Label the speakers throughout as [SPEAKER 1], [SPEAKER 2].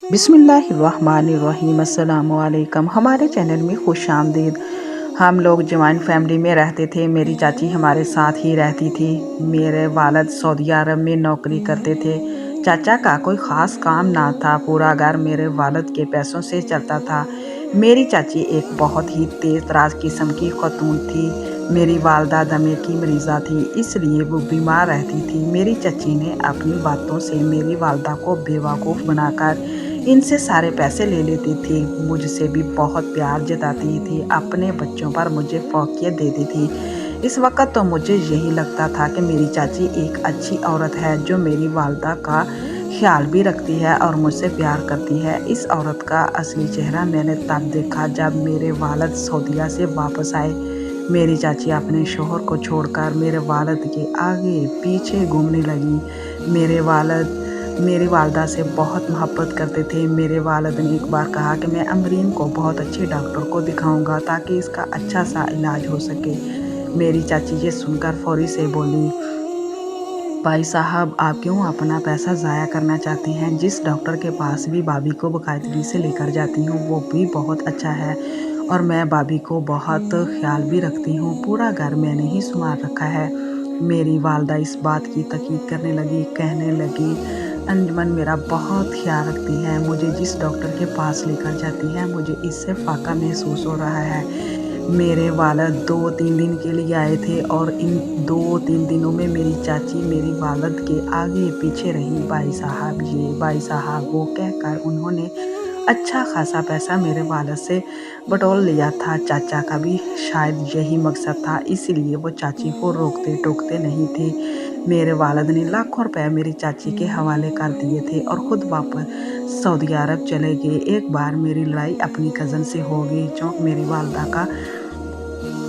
[SPEAKER 1] बिस्मिल्लाहिर्रहमानिर्रहीम। अस्सलाम वालेकुम। हमारे चैनल में खुश आमदीद। हम लोग जॉइंट फैमिली में रहते थे। मेरी चाची हमारे साथ ही रहती थी। मेरे वालिद सऊदी अरब में नौकरी करते थे। चाचा का कोई ख़ास काम ना था। पूरा घर मेरे वालिद के पैसों से चलता था। मेरी चाची एक बहुत ही तेज़ तराज किस्म की खतून थी। मेरी वालदा दमे की मरीज़ा थी, इसलिए वो बीमार रहती थी। मेरी चाची ने अपनी बातों से मेरी वालदा को बेवकूफ़ बनाकर इनसे सारे पैसे ले लेती थी। मुझसे भी बहुत प्यार जताती थी। अपने बच्चों पर मुझे फ़ौक़ियत देती थी। इस वक्त तो मुझे यही लगता था कि मेरी चाची एक अच्छी औरत है जो मेरी वालदा का ख्याल भी रखती है और मुझसे प्यार करती है। इस औरत का असली चेहरा मैंने तब देखा जब मेरे वालिद सऊदीया से वापस आए। मेरी चाची अपने शोहर को छोड़कर मेरे वालिद के आगे पीछे घूमने लगी। मेरी वालदा से बहुत मोहब्बत करते थे। मेरे वालिद ने एक बार कहा कि मैं अमरीन को बहुत अच्छे डॉक्टर को दिखाऊंगा ताकि इसका अच्छा सा इलाज हो सके। मेरी चाची ये सुनकर फौरी से बोली, भाई साहब, आप क्यों अपना पैसा ज़ाया करना चाहते हैं? जिस डॉक्टर के पास भी भाभी को बाकायदगी से लेकर जाती हूँ वो भी बहुत अच्छा है और मैं भाभी को बहुत ख्याल भी रखती हूँ। पूरा घर मैंने ही संभाल रखा है। मेरी वालदा इस बात की ताकीद करने लगी, कहने लगी, अंजुमन मेरा बहुत ख्याल रखती है। मुझे जिस डॉक्टर के पास लेकर जाती है मुझे इससे फाका महसूस हो रहा है। मेरे वालिद 2-3 दिन के लिए आए थे और इन 2-3 दिनों में मेरी चाची मेरी वालिद के आगे पीछे रही। भाई साहब ये, भाई साहब वो कहकर उन्होंने अच्छा खासा पैसा मेरे वालिद से बटोर लिया था। चाचा का भी शायद यही मकसद था, इसीलिए वो चाची को रोकते टोकते नहीं थे। मेरे वालिद ने लाखों रुपए मेरी चाची के हवाले कर दिए थे और ख़ुद वापस सऊदी अरब चले गए। एक बार मेरी लड़ाई अपनी कज़न से हो गई जो मेरी वालदा का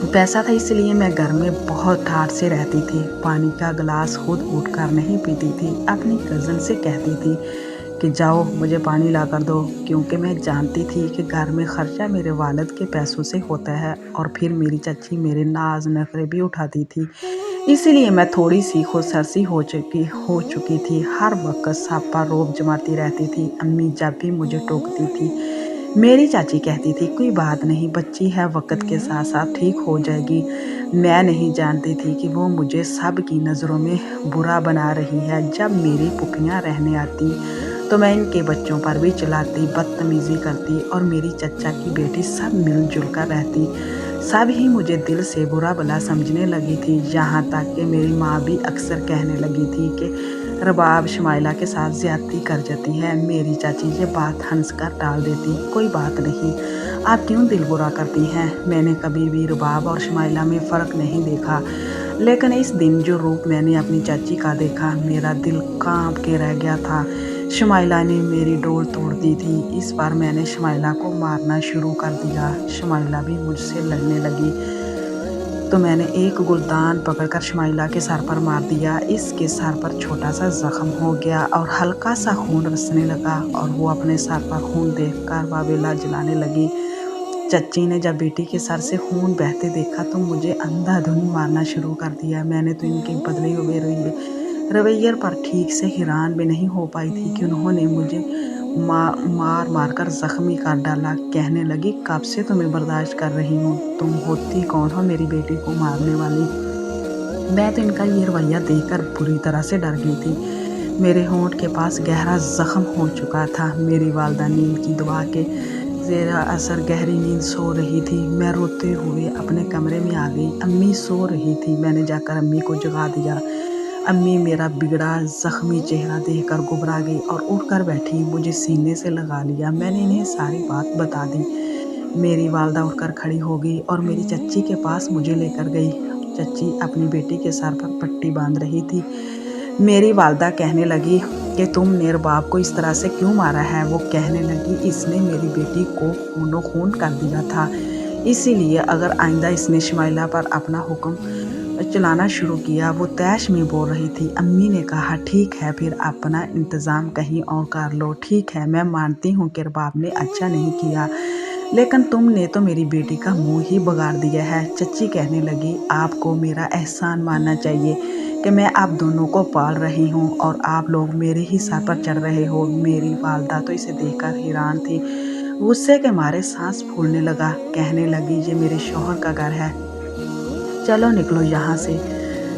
[SPEAKER 1] पैसा था, इसलिए मैं घर में बहुत ठाठ से रहती थी। पानी का गिलास खुद उठकर नहीं पीती थी, अपनी कज़न से कहती थी कि जाओ मुझे पानी ला कर दो, क्योंकि मैं जानती थी कि घर में ख़र्चा मेरे वालिद के पैसों से होता है और फिर मेरी चाची मेरे नाज नखरे भी उठाती थी। इसीलिए मैं थोड़ी सी खुदसरसी हो चुकी थी। हर वक्त सब पर रोब जमाती रहती थी। अम्मी जब भी मुझे टोकती थी मेरी चाची कहती थी, कोई बात नहीं, बच्ची है, वक्त के साथ साथ ठीक हो जाएगी। मैं नहीं जानती थी कि वो मुझे सब की नज़रों में बुरा बना रही है। जब मेरी पुफियाँ रहने आती तो मैं इनके बच्चों पर भी चिल्लाती, बदतमीज़ी करती और मेरी चचा की बेटी सब मिलजुल कर रहती। सब ही मुझे दिल से बुरा भला समझने लगी थी। यहाँ तक कि मेरी माँ भी अक्सर कहने लगी थी कि रबाब शमाइला के साथ ज़्यादती कर जाती है। मेरी चाची ये बात हंसकर टाल देती, कोई बात नहीं, आप क्यों दिल बुरा करती हैं? मैंने कभी भी रबाब और शमाइला में फ़र्क नहीं देखा, लेकिन इस दिन जो रूप मैंने अपनी चाची का देखा मेरा दिल कांप के रह गया था। शमाइला ने मेरी डोर तोड़ दी थी। इस बार मैंने शमाइला को मारना शुरू कर दिया। शमाइला भी मुझसे लड़ने लगी तो मैंने एक गुलदान पकड़कर शमाइला के सर पर मार दिया। इसके सर पर छोटा सा जख्म हो गया और हल्का सा खून रिसने लगा और वो अपने सर पर खून देखकर वावेला जलाने लगी। चच्ची ने जब बेटी के सर से खून बहते देखा तो मुझे अंधाधुंध मारना शुरू कर दिया। मैंने तो इनके बदले हुए रवैये पर ठीक से हैरान भी नहीं हो पाई थी कि उन्होंने मुझे मार मार कर ज़ख्मी कर डाला। कहने लगी, कब से तुम्हें बर्दाश्त कर रही हूँ, तुम होती कौन हो मेरी बेटी को मारने वाली? मैं तो इनका ये रवैया देखकर बुरी तरह से डर गई थी। मेरे होंठ के पास गहरा ज़ख्म हो चुका था। मेरी वालदा नींद की दवा के ज़ेरा असर गहरी नींद सो रही थी। मैं रोते हुए अपने कमरे में आ गई। अम्मी सो रही थी। मैंने जाकर अम्मी को जगा दिया। अम्मी मेरा बिगड़ा ज़ख्मी चेहरा देखकर घबरा गई और उठकर बैठी, मुझे सीने से लगा लिया। मैंने इन्हें सारी बात बता दी। मेरी वालदा उठकर खड़ी हो गई और मेरी चच्ची के पास मुझे लेकर गई। चच्ची अपनी बेटी के सर पर पट्टी बांध रही थी। मेरी वालदा कहने लगी कि तुमने रबाब को इस तरह से क्यों मारा है? वो कहने लगी, इसने मेरी बेटी को खूनो खून कर दिया था, इसीलिए अगर आइंदा इसने शमाइला पर अपना हुक्म चलाना शुरू किया। वो तैश में बोल रही थी। अम्मी ने कहा, ठीक है, फिर अपना इंतज़ाम कहीं और कर लो। ठीक है, मैं मानती हूँ कि रबाब ने अच्छा नहीं किया, लेकिन तुमने तो मेरी बेटी का मुंह ही बिगाड़ दिया है। चच्ची कहने लगी, आपको मेरा एहसान मानना चाहिए कि मैं आप दोनों को पाल रही हूँ और आप लोग मेरे ही सर पर चढ़ रहे हो। मेरी वालदा तो इसे देखकर हैरान थी। गुस्से के मारे सांस फूलने लगा। कहने लगी, ये मेरे शौहर का घर है, चलो निकलो यहाँ से।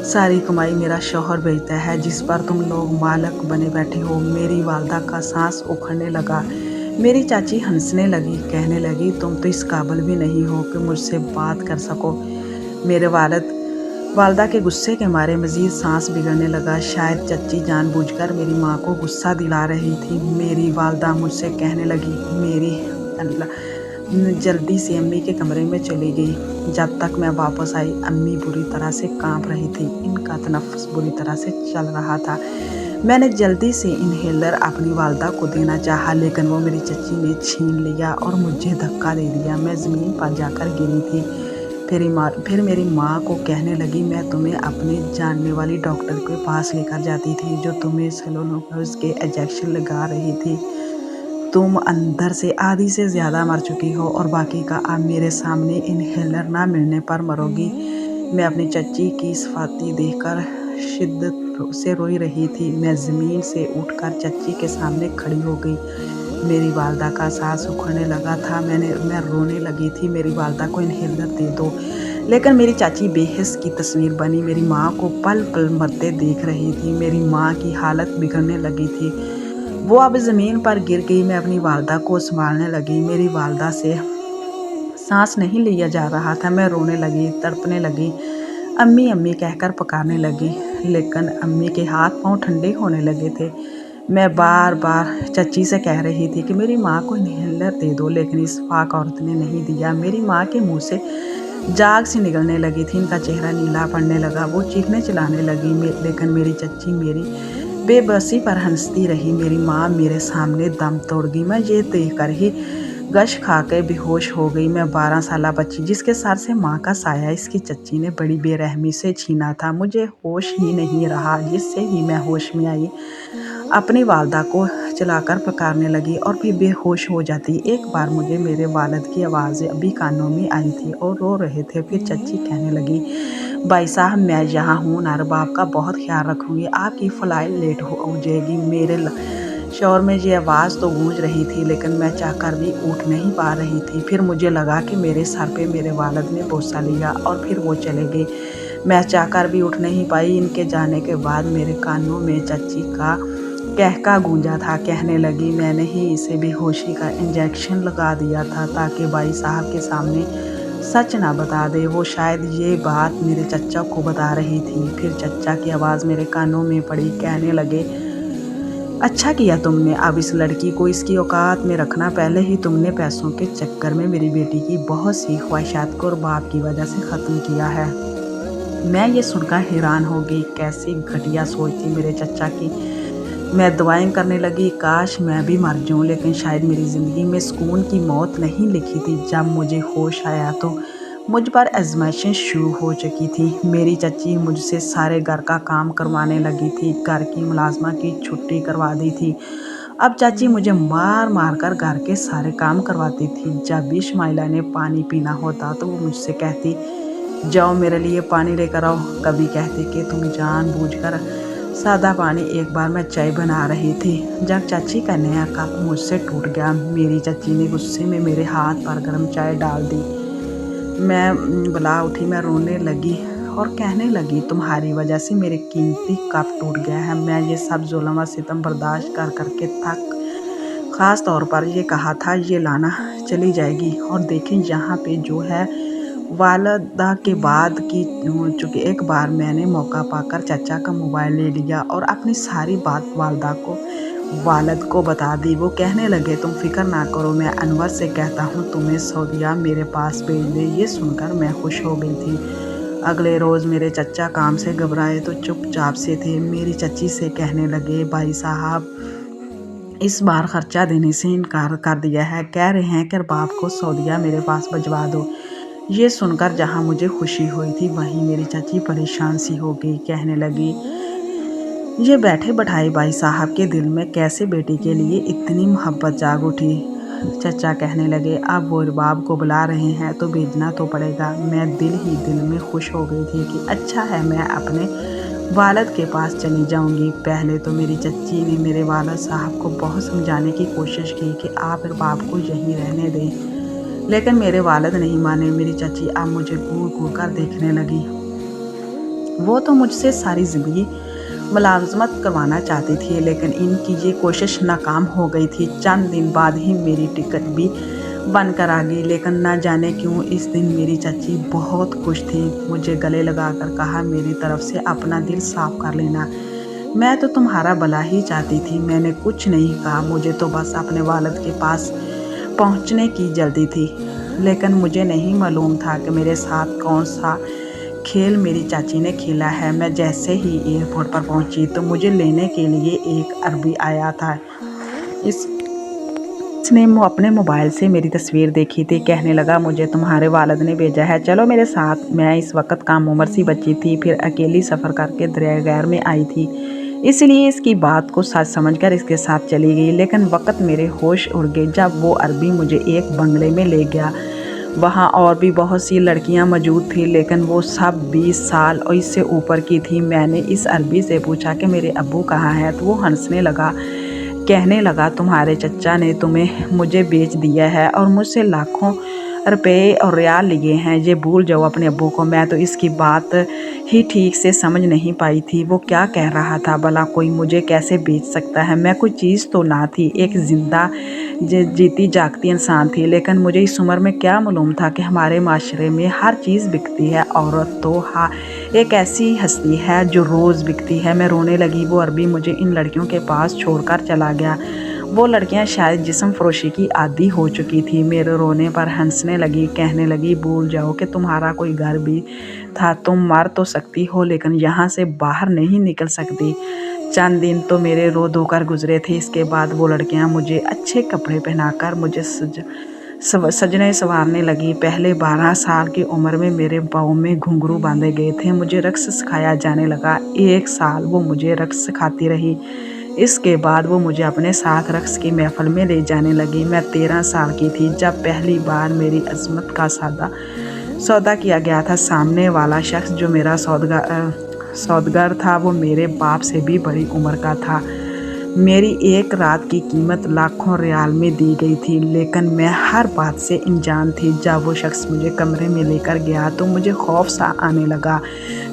[SPEAKER 1] सारी कमाई मेरा शौहर बेचता है जिस पर तुम लोग मालक बने बैठे हो। मेरी वालदा का सांस उखड़ने लगा। मेरी चाची हंसने लगी, कहने लगी, तुम तो इस काबिल भी नहीं हो कि मुझसे बात कर सको। मेरे वालदा के गुस्से के मारे मजीद सांस बिगड़ने लगा। शायद चच्ची जानबूझकर मेरी माँ को गुस्सा दिला रही थी। मेरी वालदा मुझसे कहने लगी, मेरी जल्दी से अम्मी के कमरे में चली गई। जब तक मैं वापस आई, अम्मी बुरी तरह से कांप रही थी। इनका तनफ्फुस बुरी तरह से चल रहा था। मैंने जल्दी से इनहेलर अपनी वालदा को देना चाहा, लेकिन वो मेरी चच्ची ने छीन लिया और मुझे धक्का दे दिया। मैं ज़मीन पर जाकर गिरी थी। फिर मेरी माँ को कहने लगी, मैं तुम्हें अपने जानने वाली डॉक्टर के पास लेकर जाती थी, जो तुम्हें सेलोनोज के इंजेक्शन लगा रही थी। तुम अंदर से आधी से ज़्यादा मर चुकी हो और बाकी का अब मेरे सामने इनहेलर ना मिलने पर मरोगी। मैं अपनी चच्ची की सफाती देखकर शिद्दत से रोई रही थी। मैं ज़मीन से उठकर चच्ची के सामने खड़ी हो गई। मेरी वालदा का सांस उखड़ने लगा था। मैं रोने लगी थी, मेरी वालदा को इनहेलर दे दो। लेकिन मेरी चाची बेहिस की तस्वीर बनी, मेरी माँ को पल पल मरते देख रही थी। मेरी माँ की हालत बिगड़ने लगी थी। वो अब ज़मीन पर गिर गई। मैं अपनी वालदा को संभालने लगी। मेरी वालदा से सांस नहीं लिया जा रहा था। मैं रोने लगी, तड़पने लगी, अम्मी अम्मी कहकर पुकारने लगी, लेकिन अम्मी के हाथ पांव ठंडे होने लगे थे। मैं बार बार चच्ची से कह रही थी कि मेरी माँ को इनहेलर दे दो, लेकिन इस पाक औरत ने नहीं दिया। मेरी माँ के मुंह से जाग सी निकलने लगी थी। इनका चेहरा नीला पड़ने लगा। वो चीखने चिल्लाने लगी, लेकिन मेरी चच्ची मेरी बेबसी पर हंसती रही। मेरी माँ मेरे सामने दम तोड़ गई। मैं ये देखकर ही गश खा के बेहोश हो गई। मैं 12 साला बच्ची जिसके सर से माँ का साया इसकी चच्ची ने बड़ी बेरहमी से छीना था। मुझे होश ही नहीं रहा। जिससे ही मैं होश में आई, अपनी वालदा को चलाकर पुकारने लगी और फिर बेहोश हो जाती। एक बार मुझे मेरे वालिद की आवाज़ अभी कानों में आई थी और रो रहे थे। फिर चच्ची कहने लगी, भाई साहब मैं यहाँ हूँ, नारबाब का बहुत ख्याल रखूँगी, आपकी फ़्लाइट लेट हो जाएगी। मेरे शोर में ये आवाज़ तो गूंज रही थी, लेकिन मैं चाहकर भी उठ नहीं पा रही थी। फिर मुझे लगा कि मेरे सर पे मेरे वालिद ने बोसा लिया और फिर वो चले गए। मैं चाहकर भी उठ नहीं पाई। इनके जाने के बाद मेरे कानों में चच्ची का कहका गूंजा था। कहने लगी, मैंने ही इसे बेहोशी का इंजेक्शन लगा दिया था ताकि भाई साहब के सामने सच ना बता दे। वो शायद ये बात मेरे चच्चा को बता रही थी। फिर चच्चा की आवाज़ मेरे कानों में पड़ी। कहने लगे, अच्छा किया तुमने अब इस लड़की को इसकी औकात में रखना। पहले ही तुमने पैसों के चक्कर में मेरी बेटी की बहुत सी ख्वाहिशात को और बाप की वजह से ख़त्म किया है। मैं ये सुनकर हैरान हो गई। कैसी घटिया सोच थी मेरे चच्चा की। मैं दुआएं करने लगी, काश मैं भी मर जाऊं, लेकिन शायद मेरी ज़िंदगी में सुकून की मौत नहीं लिखी थी। जब मुझे होश आया तो मुझ पर आजमाइशें शुरू हो चुकी थी। मेरी चच्ची मुझसे सारे घर का काम करवाने लगी थी। घर की मुलाजमा की छुट्टी करवा दी थी। अब चाची मुझे मार मार कर घर के सारे काम करवाती थी। जब भी शमाइला ने पानी पीना होता तो वो मुझसे कहती, जाओ मेरे लिए पानी लेकर आओ। कभी कहती कि तुम जानबूझकर सादा पानी। एक बार मैं चाय बना रही थी जब चाची का नया कप मुझसे टूट गया। मेरी चाची ने गुस्से में मेरे हाथ पर गर्म चाय डाल दी। मैं बुला उठी। मैं रोने लगी और कहने लगी, तुम्हारी वजह से मेरे कीमती कप टूट गया है। मैं ये सब जुल्म व सितम बर्दाश्त कर करके थक ख़ास तौर पर ये कहा था, ये लाना चली जाएगी और देखें यहाँ पे जो है। वालदा के बाद की चूँकि एक बार मैंने मौका पाकर चचा का मोबाइल ले लिया और अपनी सारी बात वालिद को बता दी। वो कहने लगे, तुम फिक्र ना करो, मैं अनवर से कहता हूँ तुम्हें सऊदीया मेरे पास भेज दे। ये सुनकर मैं खुश हो गई थी। अगले रोज़ मेरे चचा काम से घबराए तो चुपचाप से थे। मेरी चच्ची से कहने लगे, भाई साहब इस बार खर्चा देने से इनकार कर दिया है, कह रहे हैं कि बाप को सऊदीया मेरे पास भिजवा दो। ये सुनकर जहाँ मुझे खुशी हुई थी वहीं मेरी चाची परेशान सी हो गई। कहने लगी, ये बैठे बैठाए भाई साहब के दिल में कैसे बेटी के लिए इतनी मोहब्बत जाग उठी। चचा कहने लगे, अब वो अरबाब को बुला रहे हैं तो भेजना तो पड़ेगा। मैं दिल ही दिल में खुश हो गई थी कि अच्छा है, मैं अपने वालिद के पास चली जाऊंगी। पहले तो मेरी चच्ची ने मेरे वालिद साहब को बहुत समझाने की कोशिश की कि आप अरबाब को यहीं रहने दें, लेकिन मेरे वालिद नहीं माने। मेरी चच्ची अब मुझे घूर घूर कर देखने लगी। वो तो मुझसे सारी ज़िंदगी मुलाजमत करवाना चाहती थी, लेकिन इनकी ये कोशिश नाकाम हो गई थी। चंद दिन बाद ही मेरी टिकट भी बनकर आ गई, लेकिन ना जाने क्यों इस दिन मेरी चाची बहुत खुश थी। मुझे गले लगाकर कहा, मेरी तरफ से अपना दिल साफ कर लेना, मैं तो तुम्हारा भला ही चाहती थी। मैंने कुछ नहीं कहा, मुझे तो बस अपने वालिद के पास पहुंचने की जल्दी थी, लेकिन मुझे नहीं मालूम था कि मेरे साथ कौन सा खेल मेरी चाची ने खेला है। मैं जैसे ही एयरपोर्ट पर पहुंची तो मुझे लेने के लिए एक अरबी आया था। इसने अपने मोबाइल से मेरी तस्वीर देखी थी। कहने लगा, मुझे तुम्हारे वालिद ने भेजा है, चलो मेरे साथ। मैं इस वक्त कम उम्र सी बच्ची थी, फिर अकेली सफ़र करके दरिया गैर में आई थी, इसलिए इसकी बात को सच समझकर इसके साथ चली गई। लेकिन वक्त मेरे होश उड़ गए जब वो अरबी मुझे एक बंगले में ले गया। वहाँ और भी बहुत सी लड़कियाँ मौजूद थी, लेकिन वो सब 20 साल और इससे ऊपर की थी। मैंने इस अरबी से पूछा कि मेरे अब्बू कहाँ हैं, तो वो हंसने लगा। कहने लगा, तुम्हारे चचा ने तुम्हें मुझे बेच दिया है और मुझसे लाखों रुपए और रियाल लिए हैं, ये भूल जाओ अपने अब्बू को। मैं तो इसकी बात ही ठीक से समझ नहीं पाई थी, वो क्या कह रहा था। भला कोई मुझे कैसे बेच सकता है? मैं कोई चीज़ तो ना थी, एक जिंदा जीती जागती इंसान थी, लेकिन मुझे इस उम्र में क्या मालूम था कि हमारे माशरे में हर चीज़ बिकती है। औरत तो हाँ एक ऐसी हस्ती है जो रोज़ बिकती है। मैं रोने लगी। वो अरबी मुझे इन लड़कियों के पास छोड़कर चला गया। वो लड़कियां शायद जिस्म फरोशी की आदी हो चुकी थी। मेरे रोने पर हंसने लगी। कहने लगी, भूल जाओ कि तुम्हारा कोई घर भी था, तुम मर तो सकती हो लेकिन यहाँ से बाहर नहीं निकल सकती। चंद दिन तो मेरे रो धोकर गुजरे थे। इसके बाद वो लड़कियां मुझे अच्छे कपड़े पहनाकर मुझे सजने संवारने लगी। पहले 12 साल की उम्र में मेरे पाँव में घुंघरू बांधे गए थे, मुझे रक्स सिखाया जाने लगा। 1 साल वो मुझे रक्स सिखाती रही। इसके बाद वो मुझे अपने साथ रक्स की महफिल में ले जाने लगी। मैं 13 साल की थी जब पहली बार मेरी अजमत का सौदा किया गया था। सामने वाला शख्स जो मेरा सौदागर था वो मेरे बाप से भी बड़ी उम्र का था। मेरी एक रात की कीमत लाखों रियाल में दी गई थी, लेकिन मैं हर बात से अनजान थी। जब वो शख्स मुझे कमरे में लेकर गया तो मुझे खौफ सा आने लगा।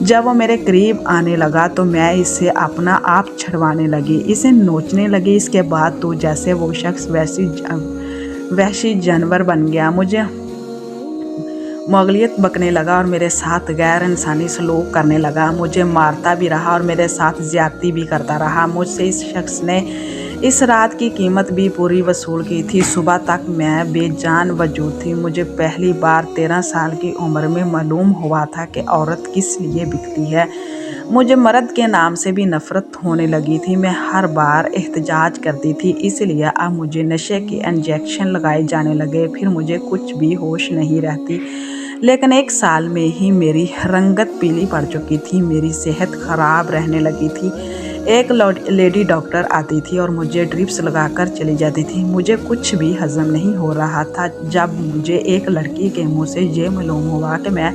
[SPEAKER 1] जब वो मेरे करीब आने लगा तो मैं इससे अपना आप छुड़वाने लगी, इसे नोचने लगी। इसके बाद तो जैसे वो शख्स वैसी जानवर बन गया, मुझे मोगलियत बकने लगा और मेरे साथ गैर इंसानी सलूक करने लगा। मुझे मारता भी रहा और मेरे साथ ज्यादती भी करता रहा। मुझसे इस शख्स ने इस रात की कीमत भी पूरी वसूल की थी। सुबह तक मैं बेजान वजूद थी। मुझे पहली बार 13 साल की उम्र में मालूम हुआ था कि औरत किस लिए बिकती है। मुझे मर्द के नाम से भी नफ़रत होने लगी थी। मैं हर बार एहतजाज करती थी, इसलिए अब मुझे नशे के इंजेक्शन लगाए जाने लगे। फिर मुझे कुछ भी होश नहीं रहती। लेकिन 1 साल में ही मेरी रंगत पीली पड़ चुकी थी, मेरी सेहत ख़राब रहने लगी थी। एक लेडी डॉक्टर आती थी और मुझे ड्रिप्स लगाकर चली जाती थी। मुझे कुछ भी हजम नहीं हो रहा था। जब मुझे एक लड़की के मुंह से ये मालूम हुआ कि मैं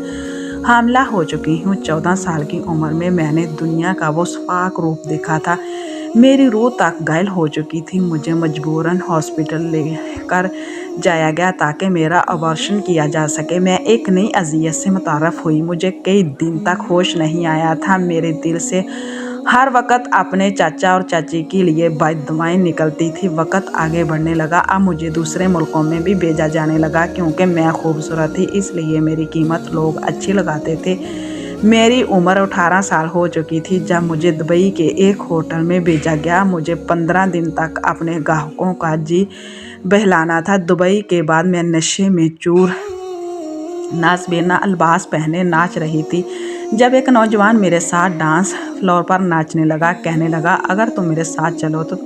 [SPEAKER 1] हामला हो चुकी हूँ। 14 साल की उम्र में मैंने दुनिया का वो फाक रूप देखा था। मेरी रूह तक घायल हो चुकी थी। मुझे मजबूरन हॉस्पिटल लेकर जाया गया ताकि मेरा अबॉर्शन किया जा सके। मैं एक नई अजियत से मुतारफ़ हुई। मुझे कई दिन तक होश नहीं आया था। मेरे दिल से हर वक्त अपने चाचा और चाची के लिए बददुआएं निकलती थी। वक्त आगे बढ़ने लगा। अब मुझे दूसरे मुल्कों में भी भेजा जाने लगा। क्योंकि मैं खूबसूरत थी इसलिए मेरी कीमत लोग अच्छी लगाते थे। मेरी उम्र 18 साल हो चुकी थी जब मुझे दुबई के एक होटल में भेजा गया। मुझे 15 दिन तक अपने ग्राहकों का जी बहलाना था। दुबई के बाद मैं नशे में चूर नाज़बीना अल्बास पहने नाच रही थी जब एक नौजवान मेरे साथ डांस फ्लोर पर नाचने लगा। कहने लगा, अगर तुम मेरे साथ चलो तो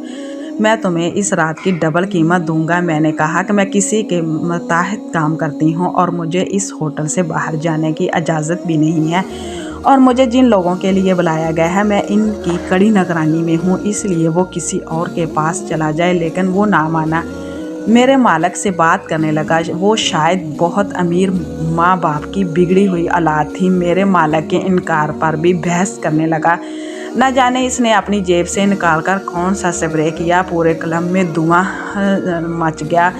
[SPEAKER 1] मैं तुम्हें इस रात की डबल कीमत दूंगा। मैंने कहा कि मैं किसी के मुताहिद काम करती हूँ और मुझे इस होटल से बाहर जाने की इजाज़त भी नहीं है, और मुझे जिन लोगों के लिए बुलाया गया है मैं इनकी कड़ी निगरानी में हूँ, इसलिए वो किसी और के पास चला जाए। लेकिन वो ना माना। मेरे मालिक से बात करने लगा। वो शायद बहुत अमीर माँ बाप की बिगड़ी हुई औलाद थी। मेरे मालिक के इनकार पर भी बहस करने लगा। न जाने इसने अपनी जेब से निकालकर कौन सा स्प्रे किया, पूरे क्लब में धुआं मच गया।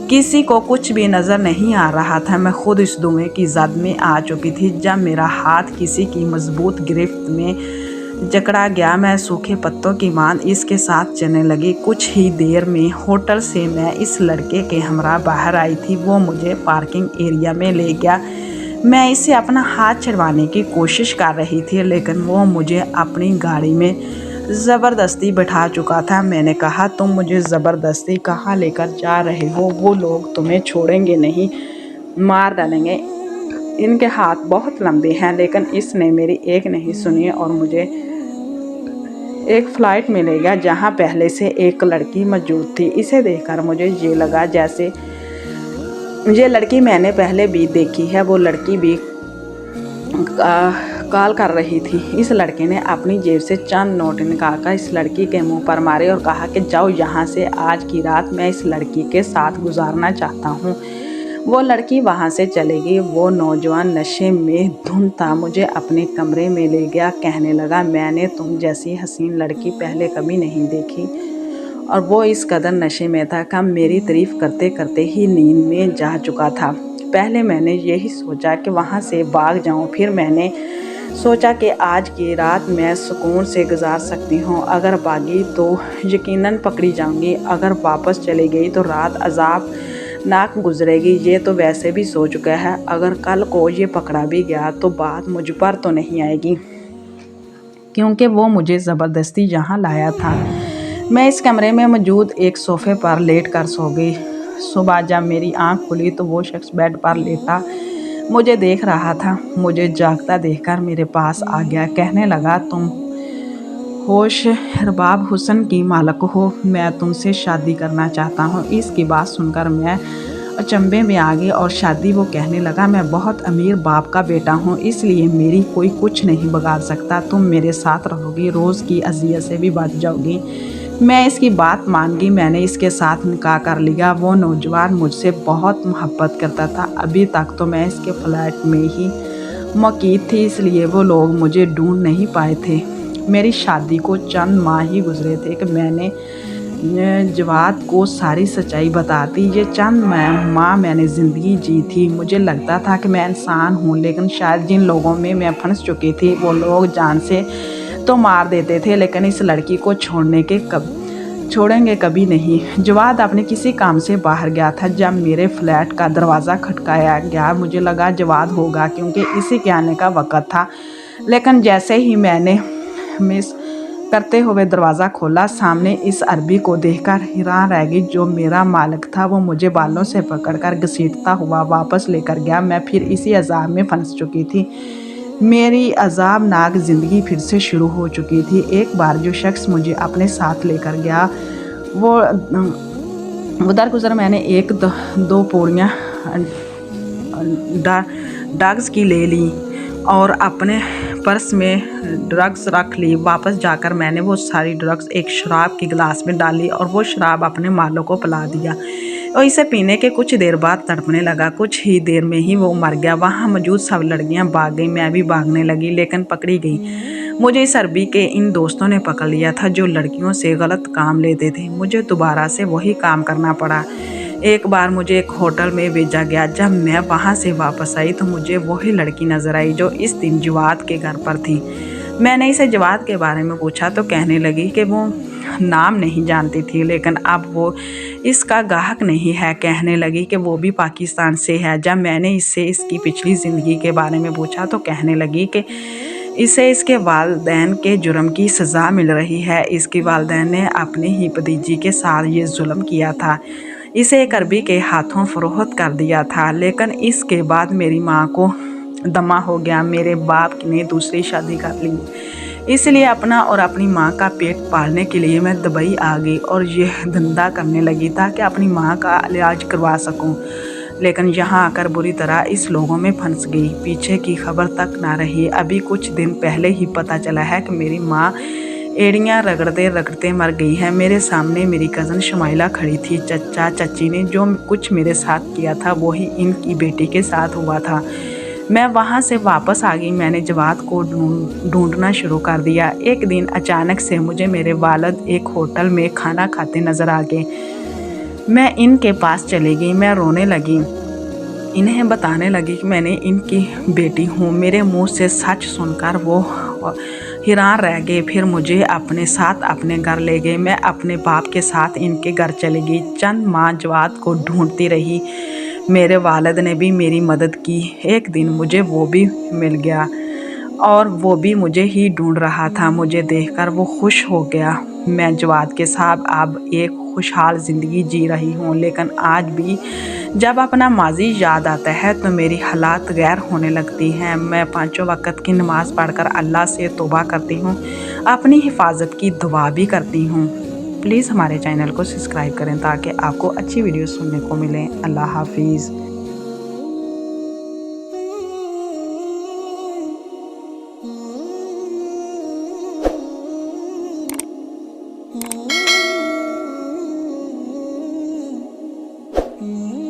[SPEAKER 1] किसी को कुछ भी नज़र नहीं आ रहा था। मैं खुद इस धुएं की जद में आ चुकी थी जब मेरा हाथ किसी की मजबूत गिरफ्त में जकड़ा गया। मैं सूखे पत्तों की मांद इसके साथ चलने लगी। कुछ ही देर में होटल से मैं इस लड़के के हमरा बाहर आई थी। वो मुझे पार्किंग एरिया में ले गया। मैं इसे अपना हाथ छुड़वाने की कोशिश कर रही थी, लेकिन वो मुझे अपनी गाड़ी में ज़बरदस्ती बैठा चुका था। मैंने कहा, तुम मुझे ज़बरदस्ती कहाँ लेकर जा रहे हो? वो लोग तुम्हें छोड़ेंगे नहीं, मार डालेंगे। इनके हाथ बहुत लंबे हैं। लेकिन इसने मेरी एक नहीं सुनी और मुझे एक फ़्लाइट में ले गया जहाँ पहले से एक लड़की मौजूद थी। इसे देखकर मुझे ये लगा जैसे ये लड़की मैंने पहले भी देखी है। वो लड़की भी कॉल कर रही थी। इस लड़के ने अपनी जेब से चंद नोट निकालकर इस लड़की के मुंह पर मारे और कहा कि जाओ यहाँ से, आज की रात मैं इस लड़की के साथ गुजारना चाहता हूँ। वो लड़की वहाँ से चली गई। वो नौजवान नशे में धुन था, मुझे अपने कमरे में ले गया। कहने लगा, मैंने तुम जैसी हसीन लड़की पहले कभी नहीं देखी। और वो इस कदर नशे में था कि मेरी तारीफ़ करते करते ही नींद में जा चुका था। पहले मैंने यही सोचा कि वहाँ से भाग जाऊँ, फिर मैंने सोचा कि आज की रात मैं सुकून से गुजार सकती हूँ। अगर भागी तो यकीनन पकड़ी जाऊँगी, अगर वापस चली गई तो रात अजाब नाक गुजरेगी। ये तो वैसे भी सो चुका है। अगर कल को ये पकड़ा भी गया तो बात मुझ पर तो नहीं आएगी, क्योंकि वो मुझे ज़बरदस्ती यहाँ लाया था। मैं इस कमरे में मौजूद एक सोफ़े पर लेट कर सो गई। सुबह जब मेरी आंख खुली तो वो शख्स बेड पर लेटा मुझे देख रहा था। मुझे जागता देखकर मेरे पास आ गया। कहने लगा, तुम होश रबाब हुस्न की मालिक हो, मैं तुमसे शादी करना चाहता हूँ। इसकी बात सुनकर मैं अचंभे में आ गई। और शादी? वो कहने लगा, मैं बहुत अमीर बाप का बेटा हूँ, इसलिए मेरी कोई कुछ नहीं बिगाड़ सकता। तुम मेरे साथ रहोगी, रोज़ की अजियत से भी बच जाओगी। मैं इसकी बात मान गई। मैंने इसके साथ निकाह कर लिया। वो नौजवान मुझसे बहुत मोहब्बत करता था। अभी तक तो मैं इसके फ्लैट में ही मुक़ीम थी, इसलिए वो लोग मुझे ढूंढ नहीं पाए थे। मेरी शादी को चंद माह ही गुजरे थे कि मैंने जवाद को सारी सच्चाई बताती। ये चंद माह मैंने ज़िंदगी जी थी। मुझे लगता था कि मैं इंसान हूँ, लेकिन शायद जिन लोगों में मैं फंस चुकी थी वो लोग जान से तो मार देते थे, लेकिन इस लड़की को छोड़ेंगे कभी नहीं। जवाद अपने किसी काम से बाहर गया था। जब मेरे फ्लैट का दरवाज़ा खटकाया गया, मुझे लगा जवाद होगा, क्योंकि इसी के आने का वक़्त था। लेकिन जैसे ही मैंने मिस करते हुए दरवाज़ा खोला, सामने इस अरबी को देखकर हैरान रह गई। जो मेरा मालिक था वो मुझे बालों से पकड़कर घसीटता हुआ वापस लेकर गया। मैं फिर इसी अजाब में फंस चुकी थी। मेरी अजाबनाक ज़िंदगी फिर से शुरू हो चुकी थी। एक बार जो शख्स मुझे अपने साथ लेकर गया वो दरगुजर मैंने एक दो पूड़ियाँ ड्रग्स की ले ली और अपने पर्स में ड्रग्स रख ली। वापस जाकर मैंने वो सारी ड्रग्स एक शराब की गिलास में डाली और वो शराब अपने मालों को पिला दिया और इसे पीने के कुछ देर बाद तड़पने लगा। कुछ ही देर में ही वो मर गया। वहाँ मौजूद सब लड़कियाँ भाग गई, मैं भी भागने लगी, लेकिन पकड़ी गई। मुझे इस अरबी के इन दोस्तों ने पकड़ लिया था जो लड़कियों से गलत काम लेते थे। मुझे दोबारा से वही काम करना पड़ा। एक बार मुझे एक होटल में भेजा गया। जब मैं वहाँ से वापस आई तो मुझे वही लड़की नज़र आई जो इस दिन जवाद के घर पर थी। मैंने इसे जवाद के बारे में पूछा तो कहने लगी कि वो नाम नहीं जानती थी, लेकिन अब वो इसका गाहक नहीं है। कहने लगी कि वो भी पाकिस्तान से है। जब मैंने इससे इसकी पिछली ज़िंदगी के बारे में पूछा तो कहने लगी कि इसे इसके वालिदैन के जुर्म की सज़ा मिल रही है। इसके वालिदैन ने अपनी ही भतीजी के साथ ये जुल्म किया था, इसे एक अरबी के हाथों फरोख्त कर दिया था। लेकिन इसके बाद मेरी माँ को दमा हो गया। मेरे बाप ने दूसरी शादी कर ली, इसलिए अपना और अपनी माँ का पेट पालने के लिए मैं दुबई आ गई और यह धंधा करने लगी ताकि अपनी माँ का इलाज करवा सकूं। लेकिन यहाँ आकर बुरी तरह इस लोगों में फंस गई। पीछे की खबर तक ना रही। अभी कुछ दिन पहले ही पता चला है कि मेरी माँ एड़ियाँ रगड़ते रगड़ते मर गई है। मेरे सामने मेरी कज़न शुमाइला खड़ी थी। चचा चची ने जो कुछ मेरे साथ किया था वही इनकी बेटी के साथ हुआ था। मैं वहाँ से वापस आ गई। मैंने जवाद को ढूंढना शुरू कर दिया। एक दिन अचानक से मुझे मेरे वालिद एक होटल में खाना खाते नज़र आ गए। मैं इनके पास चली गई। मैं रोने लगी, इन्हें बताने लगी कि मैंने इनकी बेटी हूँ। मेरे मुंह से सच सुनकर वो हैरान रह गए। फिर मुझे अपने साथ अपने घर ले गए। मैं अपने बाप के साथ इनके घर चली गई। चंद माह जवाद को ढूंढती रही। मेरे वालिद ने भी मेरी मदद की। एक दिन मुझे वो भी मिल गया और वो भी मुझे ही ढूंढ रहा था। मुझे देखकर वो खुश हो गया। मैं जवाद के साथ अब एक खुशहाल ज़िंदगी जी रही हूँ। लेकिन आज भी जब अपना माजी याद आता है तो मेरी हालात गैर होने लगती हैं। मैं 5 वक्त की नमाज़ पढ़कर अल्लाह से तौबा करती हूँ, अपनी हिफाजत की दुआ भी करती हूँ। प्लीज़ हमारे चैनल को सब्सक्राइब करें ताकि आपको अच्छी वीडियो सुनने को मिले। अल्लाह हाफिज़।
[SPEAKER 2] Mm-hmm.